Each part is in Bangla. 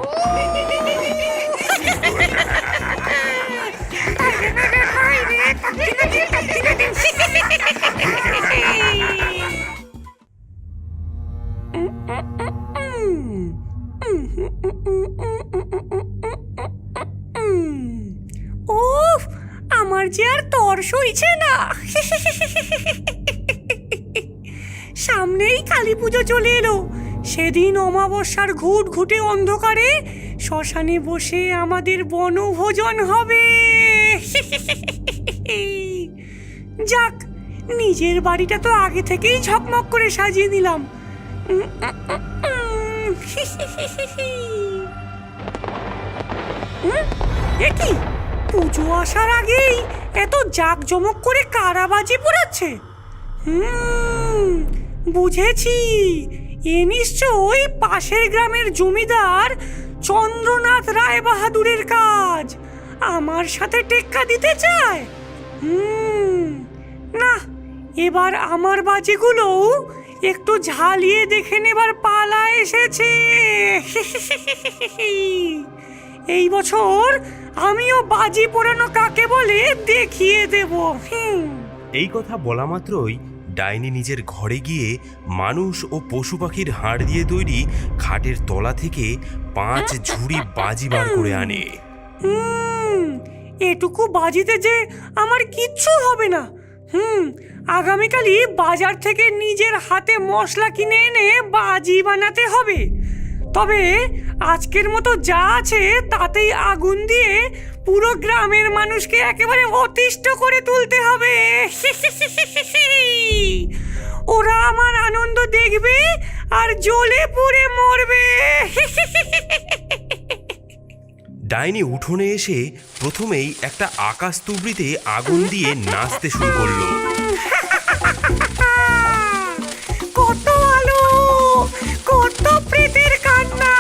ওফ, আমার যে আর তর সইছে না। সামনেই কালী পুজো চলে এলো। সেদিন অমাবস্যার ঘুটঘুটে অন্ধকারে শ্মশানে বসে আমাদের বনভোজন হবে। যাক, নিজের বাড়িটা তো আগে থেকেই ঝকমক করে সাজিয়ে নিলাম। এ কি, পুজো আসার আগেই এত জাঁকজমক করে কারা বাজি পোড়াচ্ছে? বুঝেছি, এ নিশ্চয়ই পাশের গ্রামের জমিদার চন্দ্রনাথ রায় বাহাদুরের কাজ। আমার সাথে টেক্কা দিতে চায়। না, এবার আমার বাজিগুলো একটু ঝালিয়ে দেখে নেবার পালা এসেছে। এই বছর আমিও বাজি পোড়ানো কাকে বলে দেখিয়ে দেব। এই কথা বলা মাত্রই ডাইনি নিজের ঘরে গিয়ে মানুষ ও পশু পাখির হাড় দিয়ে তৈরি খাটের তলা থেকে 5 ঝুড়ি বাজি বার করে আনে। এটুকু বাজিতে যে আমার কিচ্ছু হবে না। আগামীকালই বাজার থেকে নিজের হাতে মশলা কিনে এনে বাজি বানাতে হবে। তবে আজকের মতো যা আছে তাতেই আগুন দিয়ে পুরো গ্রামের মানুষকে একেবারে অতিষ্ঠ করে তুলতে হবে। ওরা আমার আনন্দ দেখবে আর জ্বলে পুড়ে মরবে। ডাইনি উঠোনে এসে প্রথমেই একটা আকাশ তুবড়িতে আগুন দিয়ে নাচতে শুরু করলো। কত আলো, কত প্রেতের কান্না।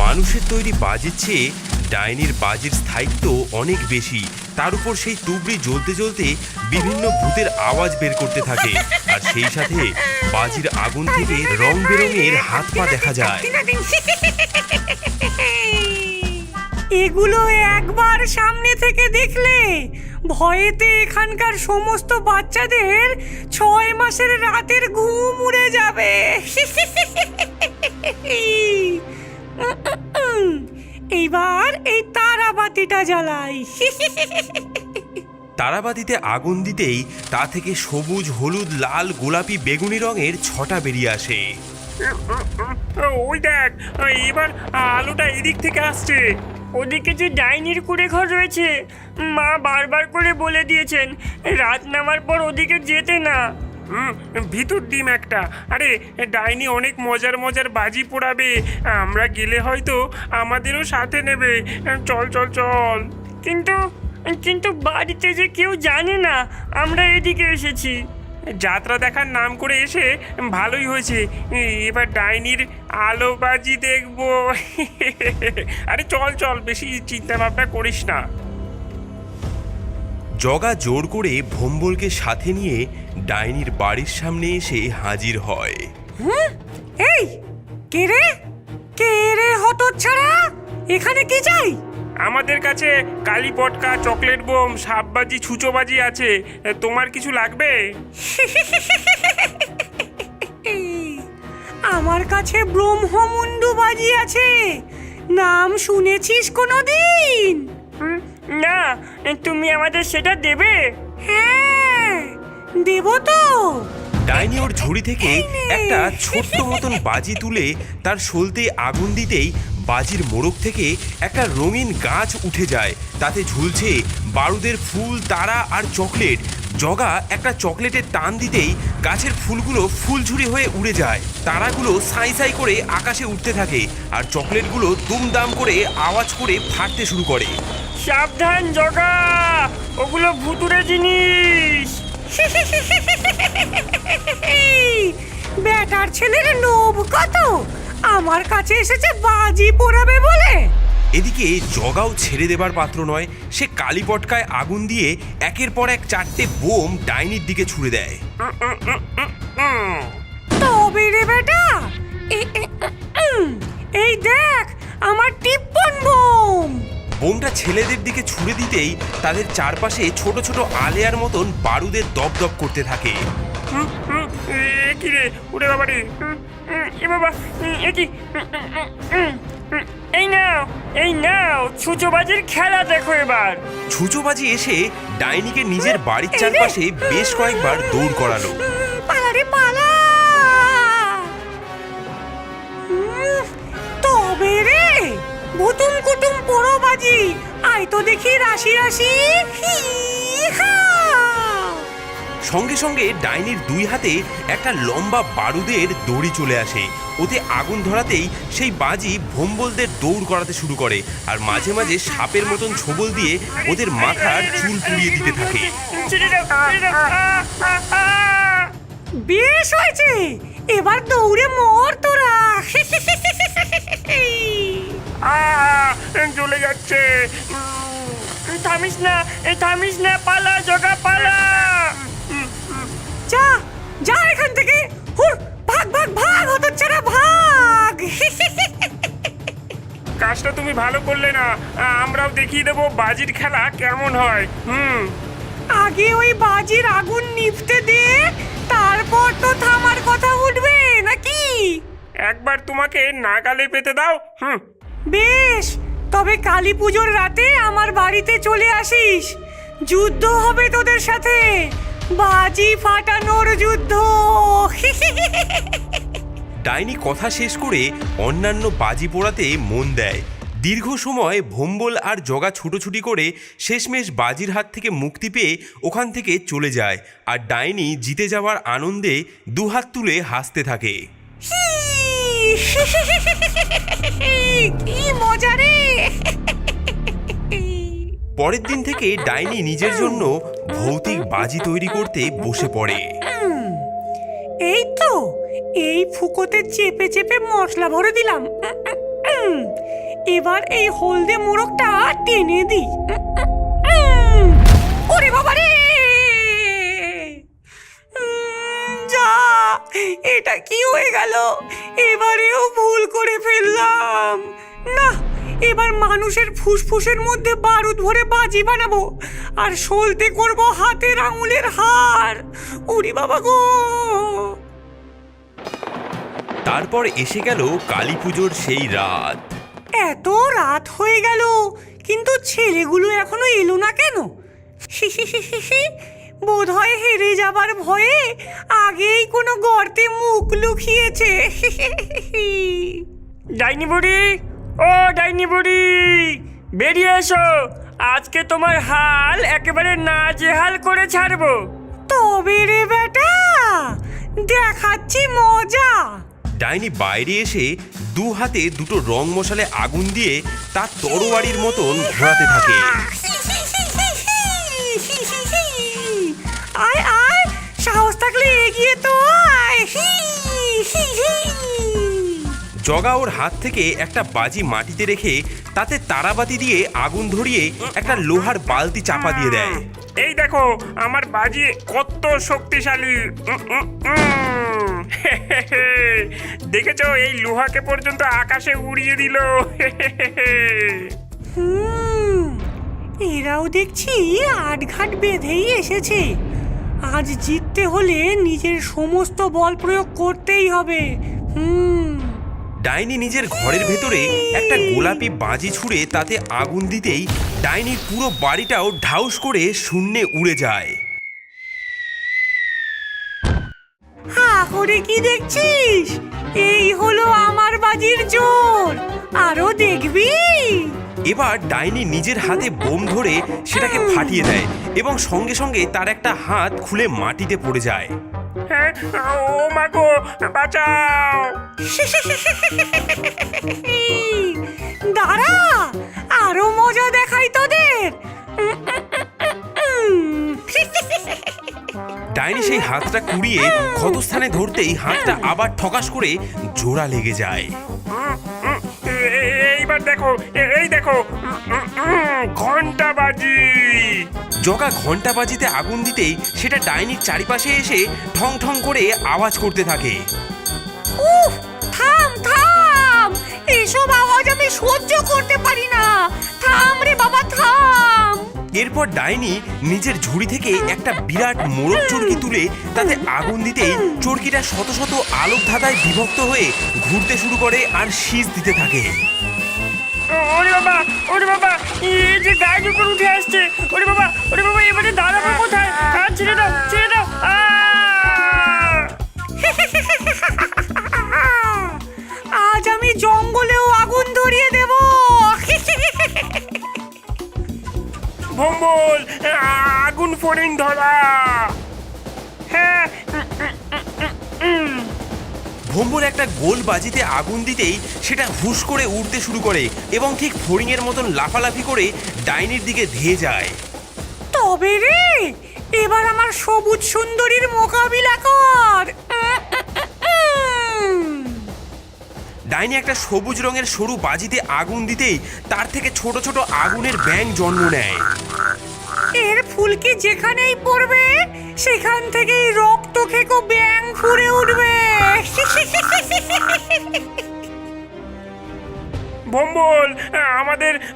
মানুষের তৈরি বাজির চেয়ে ডাইনির বাজির স্থায়িত্ব অনেক বেশি। তার উপর সেই তুবড়ি জ্বলতে জ্বলতে বিভিন্ন ভূতের আওয়াজ বের করতে থাকে, আর সেই সাথে বাজির আগুন থেকে রং বেরঙের হাত পা দেখা যায়। এগুলো একবার সামনে থেকে দেখলে ভয়েতে এখানকার সমস্ত বাচ্চাদের 6 মাসের রাতের ঘুম উড়ে যাবে। এইবার এই তারাবাতিটা জ্বালাই। তারাবাতিতে আগুন দিতেই তা থেকে সবুজ, হলুদ, লাল, গোলাপি, বেগুনি রঙের ছটা বেরিয়ে আসে। ওই দেখ, এবার আলোটা এদিক থেকে আসছে। ওদিকে যে ডাইনির কুড়ে ঘর রয়েছে, মা বারবার করে বলে দিয়েছেন রাত নামার পর ওদিকে যেতে না। ভিতর ডিম একটা। আরে, ডাইনি অনেক মজার মজার বাজি পোড়াবে, আমরা গেলে হয়তো আমাদেরও সাথে নেবে। চল চল চল। কিন্তু কিন্তু বাড়িতে যে কেউ জানে না আমরা এদিকে এসেছি। যাত্রা দেখার নাম করে এসে ভালোই হয়েছে। এবার ডাইনির আলো বাজি দেখবো। আরে চল চল, বেশি চিন্তা ভাবনা করিস না। জগা জোর করে ভম্বলকে সাথে নিয়ে ডাইনির বাড়ির সামনে এসে হাজির হয়। এই কে রে, কে রে হতচ্ছাড়া? এখানে কি চাই? আমাদের কাছে কালী পটকা, চকলেট বোম, সাপবাজি, ছুঁচোবাজি আছে। তোমার কিছু লাগবে? আমার কাছে ব্রহ্মমুন্ডু বাজি আছে। নাম শুনেছিস কোনোদিন? না, তুমি আমাদের সেটা দেবে? হ্যাঁ, দেব তো। ডাইনি ওর ঝুড়ি থেকে একটা ছোট্ট মতন বাজি তুলে তার সলতে আগুন দিতেই বাজির মোড়ক থেকে একটা রঙিন গাছ উঠে যায়। তাতে ঝুলছে বারুদের ফুল, তারা আর চকলেট। জগা একটা চকলেটের টান দিতেই গাছের ফুলগুলো ফুলঝুরি হয়ে উড়ে যায়। তারাগুলো সাই সাই করে আকাশে উঠতে থাকে, আর চকলেটগুলো দুমদাম করে আওয়াজ করে ফাটতে শুরু করে। সাবধান জগা, ওগুলো ভুতুরে জিনিস। বেটার ছেলের লোভ কত, আমার কাছে এসেছে বাজি পোড়াবে বলে। এদিকে জগাও ছেড়ে দেবার পাত্র নয়। সে কালী পটকায় আগুন দিয়ে একের পর এক 4টে বোম ডাইনির দিকে ছুড়ে দেয়। তবে রে বেটা, আমার টিপ্পন বোম। বোমটা ছেলেদের দিকে ছুড়ে দিতেই তাদের চারপাশে ছোট ছোট আলেয়ার মতন বারুদের দপদপ করতে থাকে। কি রে, উড়ে বাবা রে! এ বাবা, এ কি? এই নাও ছুঁচোবাজির খেলা দেখো এবার। ছুঁচোবাজি এসে ডাইনিকে নিজের বাড়ির চারপাশে বেশ কয়েকবার দৌড় করালো। পালা রে পালা। তবে রে ভুতুম কুটুম পোড়ো বাজি, আয় তো দেখি রাশি রাশি। হি হা। সঙ্গে সঙ্গে ডাইনির দুই হাতে একটা লম্বা বারুদের দড়ি চলে আসে। ওতে আগুন ধরাতেই সেই বাজি ভোম্বলদের দৌড় করাতে শুরু করে, আর মাঝে মাঝে সাপের মতন ছোবল দিয়ে ওদের মাথার চুল পুড়িয়ে দিতে থাকে। বেশ হয়েছে, এবার দৌড়ে মর তোরা। চলে যাচ্ছে। থামিস না, পালা জগা পালা। যা যা এখান থেকে, হুর, ভাগ ভাগ ভাগ, হতচ্ছাড়া ভাগ। কাজটা তুমি ভালো করলে না, আমরাও দেখিয়ে দেবো বাজির খেলা কেমন হয়। আগে ওই বাজির আগুন নিভতে দে, তারপর তো থামার কথা উঠবে নাকি? একবার তোমাকে নাগালে পেতে দাও। বেশ, তবে কালী পুজোর রাতে আমার বাড়িতে চলে আসিস, যুদ্ধ হবে তোদের সাথে, বাজি ফাটানোর যুদ্ধ। ডাইনি কথা শেষ করে অন্যান্য বাজি পোড়াতে মন দেয়। দীর্ঘ সময় ভোম্বল আর জগা ছুটোছুটি করে শেষমেশ বাজির হাত থেকে মুক্তি পেয়ে ওখান থেকে চলে যায়, আর ডাইনি জিতে যাওয়ার আনন্দে দুহাত তুলে হাসতে থাকে। কি মজা রে! পরের দিন থেকে ডাইনি নিজের জন্য ভৌতিক বাজি তৈরি করতে বসে পড়ে। এই তো, এই ফুকোতে চেপে চেপে মশলা ভরে দিলাম। এবার এই হলদে মোড়কটা টেনে দিই। ওরে বাবা রে! যা, এটা কি হয়ে গেল? এবারেও ভুল করে ফেললাম। না, এবার মানুষের ফুসফুসের মধ্যে বারুদ ভরে বাজি বানাবো, আর সলতে করব হাতের আঙুলের হার। ওরে বাবা গো! তারপর এসে গেল কালী পুজোর সেই রাত। এত রাত হয়ে গেল, কিন্তু ছেলেগুলো এখনো এলো না কেন? বোধহয় হেরে যাবার ভয়ে আগেই কোনো গর্তে মুখ লুকিয়েছে। ডাইনি বুড়ি, ও ডাইনি বুড়ি, বেরিয়ে এসো, আজকে তোমার হাল একেবারে নাজেহাল করে ছাড়বো। তবে রে বেটা, দেখাচ্ছি মজা। ডাইনি বাইরে এসে দু হাতে দুটো রং মশালে আগুন দিয়ে তার তরোয়ারির মতন ঘোরাতে থাকে। আয় আয়, সাহস থাকলে এগিয়ে তো আয়। জগা ওর হাত থেকে একটা বাজি মাটিতে রেখে তাতে তারাবাতি দিয়ে আগুন ধরিয়ে একটা লোহার বালতি চাপা দিয়ে দেয়। এই দেখো আমার বাজি কত শক্তিশালী। দেখেছো, এই লোহাকে পর্যন্ত আকাশে উড়িয়ে দিল। এরাও দেখছি আটঘাট বেঁধেই এসেছে। আজ জিততে হলে নিজের সমস্ত বল প্রয়োগ করতেই হবে। ডাইনি নিজের ঘরের ভেতরে একটা গোলাপি বাজি ছুঁড়ে তাতে আগুন দিতেই ডাইনির পুরো বাড়িটাও ঢাউস করে শূন্যে উড়ে যায়। হা করে কি দেখছিস? এই হলো আমার বাজির জোর, আরো দেখবি? এবার ডাইনি নিজের হাতে বোম ধরে সেটাকে ফাটিয়ে দেয় এবং সঙ্গে সঙ্গে তার একটা হাত খুলে মাটিতে পড়ে যায়। হ্যাঁ, ও মা গো, বাঁচাও! দাঁড়া, আরো মজা দেখাই তোদের। ডাইনি সেই হাতটা কুড়িয়ে ক্ষতস্থানে ধরতেই হাতটা আবার ঠকাস করে জোড়া লেগে যায়। এইবার দেখো, এই দেখো, ঘন্টা বাজি। জগা ঘন্টা বাজিতে আগুন দিতেই সেটা ডাইনির চারিপাশে এসে ঠং ঠং করে আওয়াজ করতে থাকে। উফ, থাম থাম, এসব আওয়াজ আমি সহ্য এরপর ডাইনি নিজের ঝুড়ি থেকে একটা বিরাট মোড়ক চরকি তুলে তাতে আগুন দিতেই চরকিটা শত শত আলোক ধাঁধায় বিভক্ত হয়ে ঘুরতে শুরু করে আর শীষ দিতে থাকে। ওরে বাবা এই যে গায়ের উপর উঠে আসছে। ওরে বাবা এবারে দাঁড়াবো কোথায়? ছেড়ে দাও আজ আমি জঙ্গলেও আগুন ধরিয়ে দেব। ভম্বল, আগুন ফড়িং ধরা। হ্যাঁ, ভম্বল একটা গোল বাজিতে আগুন দিতেই সেটা হুশ করে উড়তে শুরু করে এবং ঠিক ফড়িংয়ের মতন লাফালাফি করে ডাইনির দিকে ধেয়ে যায়। তবে রে, এবার আমার সবুজ সুন্দরীর মোকাবিলা কর। ডাইনি একটা সবুজ রঙের সরু বাজিতে আগুন দিতেই তার থেকে ছোট ছোট আগুনের ব্যাঙ জন্ম নেয়। এর ফুলকি যেখানেই পড়বে সেখান থেকেই রক্ত খেকো ব্যাং ফুড়ে উঠবে। ভম্বল,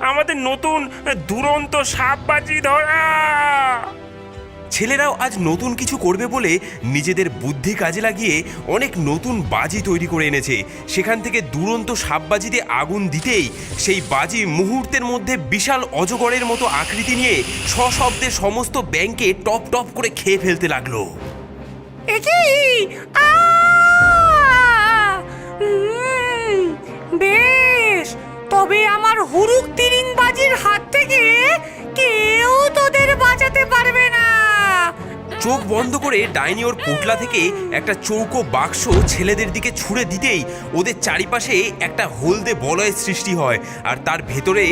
আমাদের নতুন দুরন্ত সাপবাজি ধরা। ছেলেরাও আজ নতুন কিছু করবে বলে নিজেদের বুদ্ধি কাজে লাগিয়ে অনেক নতুন বাজি তৈরি করে এনেছে। সেখান থেকে দুরন্ত সাপবাজিতে আগুন দিতেই সেই বাজি মুহূর্তের মধ্যে বিশাল অজগরের মতো আকৃতি নিয়ে সশব্দে সমস্ত ব্যাংকে টপ টপ করে খেয়ে ফেলতে লাগলো। একই বেশ, তবে আমার হুরুক তিরিং বাজির হাত থেকে কেউ তোদের বাঁচাতে পারবে না। চোখ বন্ধ করে ডাইনি ওর পোটলা থেকে একটা চৌকো বাক্স ছেলেদের দিকে ছুঁড়ে দিতেই ওদের চারিপাশে একটা হলদে বলয়ের সৃষ্টি হয় আর তার ভেতরে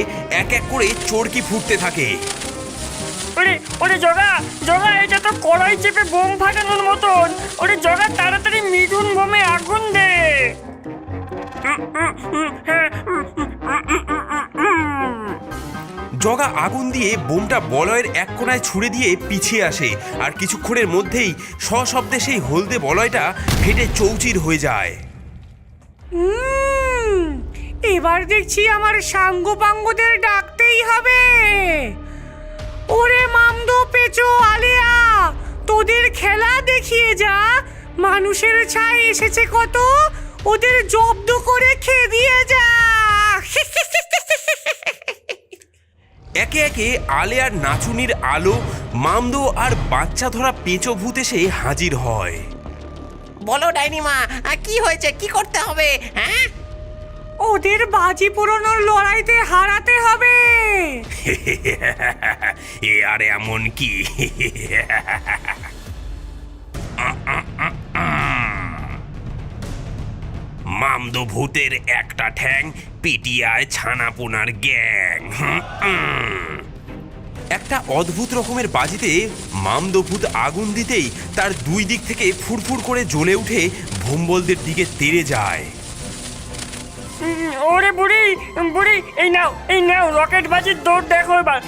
এক এক করে চরকি ফুটতে থাকে। ওরে জগা এটা তো কড়াই চেপে বোম ফাটানোর মতন। ওরে জগা, তাড়াতাড়ি মিঠুন বোমে আগুন দে। জগা আগুন দিয়ে বোমটা বলয়ের এক কোণায় ছুঁড়ে দিয়ে পিছিয়ে আসে আর কিছুক্ষণের মধ্যেই সশব্দে সেই হলদে বলয়টা ফেটে চৌচির হয়ে যায়। এবার দেখছি আমার সাঙ্গ পাঙ্গদের ডাকতেই হবে। ওরে মামদো পেচো আলেয়া, তোদের খেলা দেখিয়ে যা। মানুষের ছাই এসেছে কত, ওদের জব্দ করে খেয়ে দিয়ে যা। একে একে আলে আর নাচুনির আলো, মামদো আর বাচ্চা ধরা পেঁচো ভূত এসে হাজির হয়। বলো ডাইনিমা, কি হয়েছে? কি করতে হবে? হ্যাঁ, ওদের বাজি পুরনোর লড়াইতে হারাতে হবে। এ আর এমন কি? মামদো ভূতের একটা ঠ্যাং, পিটিয়ায় ছানাপোনার গ্যাং। একটা অদ্ভুত রকমের বাজিতে মামদো ভূত আগুন দিতেই তার দুই দিক থেকে ফুরফুর করে জ্বলে উঠে ভম্বলদের দিকে তেড়ে যায়। ওরে বুড়ি এই নাও রকেট বাজির দৌড় দেখো এবার।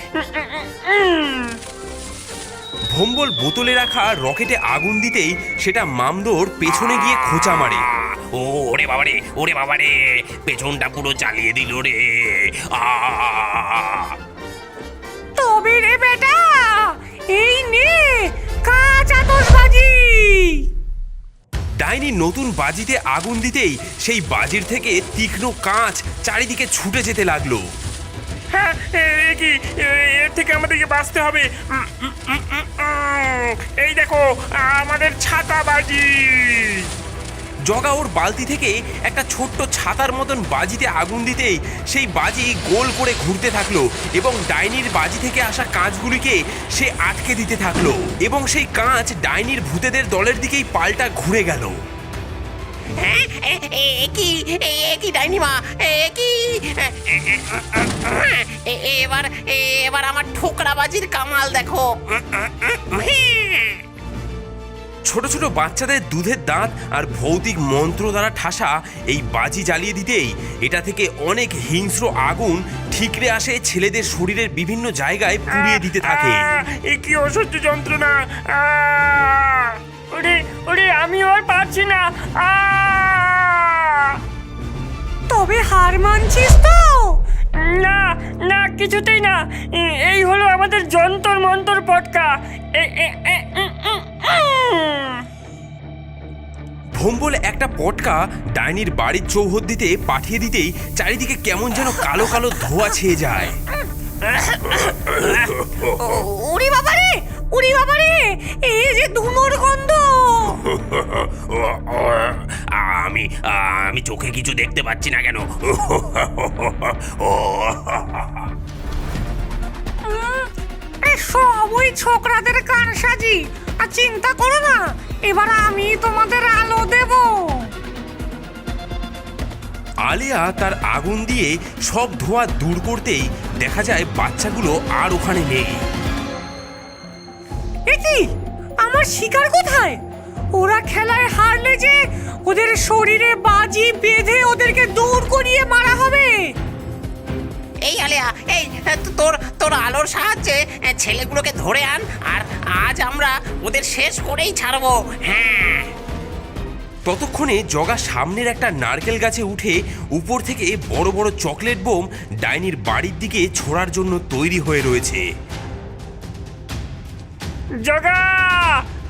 ভম্বল বোতলে রাখা রকেটে আগুন দিতেই সেটা মামদোর পেছনে গিয়ে খোঁচা মারে। ওরে বাবারে পেছনটা পুরো জ্বালিয়ে দিল রে। তবে রে বেটা, এই নে কাঁচ আতশবাজি। ডাইনি নতুন বাজিতে আগুন দিতেই সেই বাজির থেকে তীক্ষ্ণ কাঁচ চারিদিকে ছুটে যেতে লাগলো। হ্যাঁ, কি এর থেকে আমাদেরকে বাঁচতে হবে। এই দেখো আমাদের ছাতা বাজি। জগা ওর বালতি থেকে একটা ছোট্ট ছাতার মতন বাজিতে আগুন দিতেই সেই বাজি গোল করে ঘুরতে থাকলো এবং ডাইনির বাজি থেকে আসা কাঁচগুলিকে সে আটকে দিতে থাকলো এবং সেই কাঁচ ডাইনির ভূতেদের দলের দিকেই পাল্টা ঘুরে গেল। কি ডাইনিমা, কি? এবার আমার ঠোকরা বাজির কামাল দেখো। ছোট ছোট বাচ্চাদের দুধের দাঁত আর ভৌতিক মন্ত্র দ্বারা ঠাসা এই বাজি জ্বালিয়ে দিতেই এটা থেকে অনেক হিংস্র আগুন ঠিকরে আসে ছেলেদের শরীরের বিভিন্ন জায়গায় পুড়িয়ে দিতে থাকে। এ কি অসহ্য যন্ত্রণা! ওরে আমি আর পারছি না। তবে হার মানছিস তো? না না কিছুতেই না, এই হলো আমাদের যন্তর মন্তর পটকা। ভোম্বল একটা পটকা ডাইনির বাড়ির চৌহদ্দিতে পাঠিয়ে দিতেই চারিদিকে কেমন যেন কালো কালো ধোঁয়া ছেয়ে যায়। উড়ি বাবারে, উড়ি বাবারে, এই যে ধুনোর গন্ধ। আমি চোখে কিছু দেখতে পাচ্ছি না কেন? সব ওই ছোকরাদের কারসাজি। আর চিন্তা করো না, এবার আমি তোমাদের আলো দেব। আলিয়া তার আগুন দিয়ে সব ধোঁয়া দূর করতেই দেখা যায় বাচ্চাগুলো আর ওখানে নেই। এ কি, আমার শিকার কোথায়? ওরা খেলায় হারলে যে ওদের শরীরে বাজি বেঁধে ওদেরকে দূর করিয়ে মারা হবে। এই আলিয়া, এই তোর তোর আলোর সাহায্যে ছেলেগুলোকে ধরে আন, আর আজ আমরা ওদের শেষ করেই ছাড়বো। হ্যাঁ। ততক্ষণে জগা সামনের একটা নারকেল গাছে উঠে উপর থেকে বড় বড় চকলেট বোম ডাইনির বাড়ির দিকে ছোড়ার জন্য তৈরি হয়ে রয়েছে। জগা,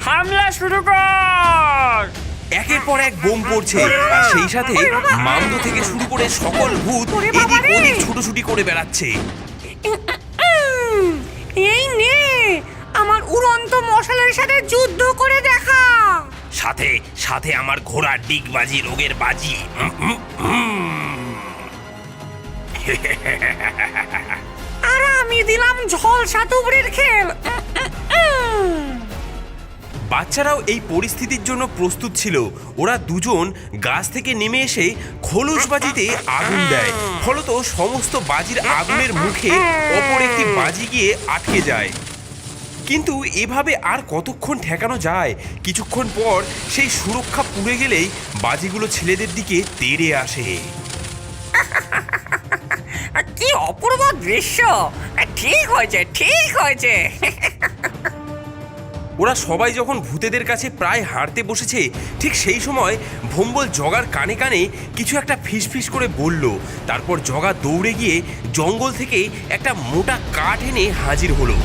হামলা শুরু কর। একের পর এক বোম পড়ছে, আর সেই সাথে মামদো থেকে শুরু করে সকল ভূত ওরে এদিক বাবারে! ওদিক ছুটোছুটি করে বেড়াচ্ছে। এই নে, আমার উড়ন্ত মশালের সাথে যুদ্ধ করে দেখা। সাথে সাথে আমার ঘোড়ার ডিগবাজি রোগের বাজি। আর আমি দিলাম ঝলসা তুবড়ির খেল। বাচ্চারাও এই পরিস্থিতির জন্য প্রস্তুত ছিল। ওরা দুজন গাছ থেকে নেমে এসে খোলস বাজিতে আগুন দেয়, ফলত সমস্ত বাজির আগুনের মুখে অপর একটি বাজি গিয়ে আটকে যায়। কিন্তু এভাবে আর কতক্ষণ ঠেকানো যায়? কিছুক্ষণ পর সেই সুরক্ষা পুড়ে গেলেই বাজিগুলো ছেলেদের দিকে তেড়ে আসে। কি অপূর্ব দৃশ্য! ঠিক হয়েছে, ঠিক হয়েছে। ওরা সবাই যখন ভূতেদের কাছে প্রায় হারতে বসেছে, ঠিক সেই সময় ভোম্বল জগার কানে কানে কিছু একটা ফিসফিস করে বলল। তারপর জগা দৌড়ে গিয়ে জঙ্গল থেকে একটা মোটা কাঠ এনে হাজির হলো।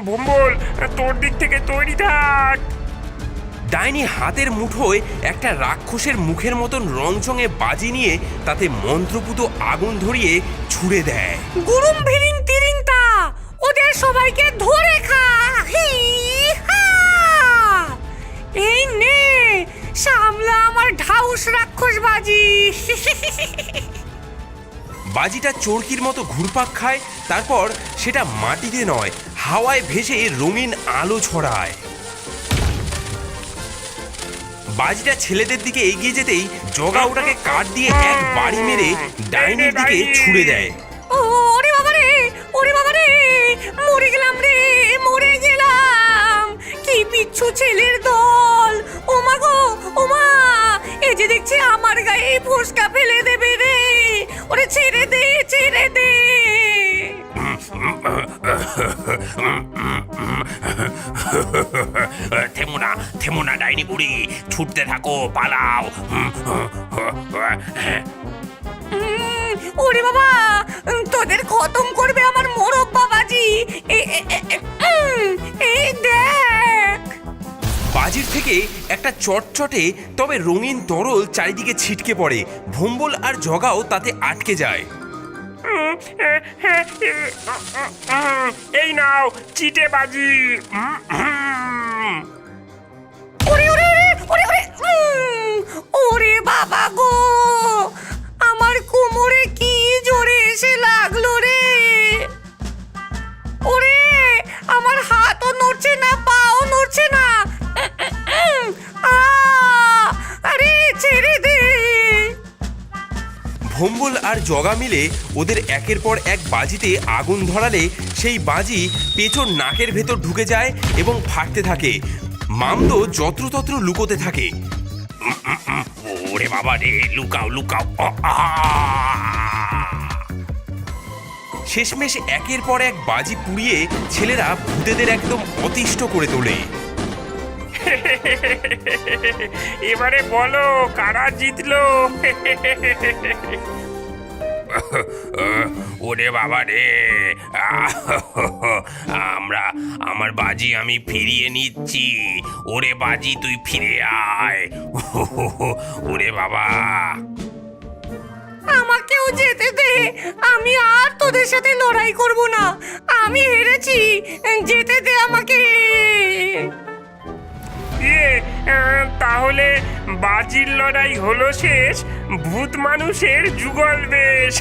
ভোম্বল, তোর দিক থেকে তৈরি থাক। ডাইনি হাতের মুঠোয় একটা রাক্ষসের মুখের মতন রংচঙে বাজি নিয়ে তাতে মন্ত্রপুত আগুন ধরিয়ে ছুড়ে দেয়। গুরুম ভিরিং তিরিংটা, ওদের সবাইকে ধরে খা। হি হা! এই নে, সামলা আমার ঢাউস রাক্ষস বাজি। বাজিটা চরকির মতো ঘুরপাক খায়, তারপর সেটা মাটিতে নয় হাওয়ায় ভেসে রঙিন আলো ছড়ায়। বাজিটা ছেলেদের দিকে এগিয়ে যেতেই জগা ওটাকে কাঠ দিয়ে এক বাড়ি মেরে ডাইনির দিকে ছুড়ে দেয়। ওরে বাবা রে, ওরে বাবা রে, মরে গেলাম রে, মরে গেলাম। কি বিচ্ছু ছেলের দল! ও মা গো, ও মা! এই যে দেখছি আমার গায়ে ফোসকা ফেলে দেবে রে। ওরে ছেড়ে দে, ছেড়ে দে। থেমো না ডাইনি বুড়ি, ছুটতে থাকো, পালাও। ওরে বাবা, তোদের খতম করবে আমার মোরব বাবাজি। এই দেখ। বাজির থেকে একটা চটচটে তবে রঙিন তরল চারিদিকে ছিটকে পড়ে। ভোম্বল আর জগাও তাতে আটকে যায়। এই নাও চিটে বাজি। ওরে ওরে ওরে ওরে ওরে বাবা গো, আমার কোমরে কি জোরে এসে লাগলো রে। ওরে, আমার হাতও নড়ছে না, পাও নড়ছে না। আরে ছেড়ে দে। ভোম্বল আর জগা মিলে ওদের একের পর এক বাজিতে আগুন ধরালে সেই বাজি পেছন নাকের ভেতর ঢুকে যায় এবং ফাটতে থাকে। মামদো যত্রতত্র লুকোতে থাকে। ওরে বাবা রে, লুকাও লুকাও। শেষমেশ একের পর এক বাজি পুড়িয়ে ছেলেরা ভূতেদের একদম অতিষ্ঠ করে তোলে। এবারে বলো কারা জিতলো? ওরে বাবা রে, আমার বাজি আমি ফিরিয়ে নিচ্ছি। ওরে বাজি তুই ফিরে আয়। ওরে বাবা, আমাকেও যেতে দে, আমি আর তোদের সাথে লড়াই করব না, আমি হেরেছি, যেতে দে আমাকে। তাহলে বাজির লড়াই হলো শেষ, ভূত মানুষের যুগল বেশ।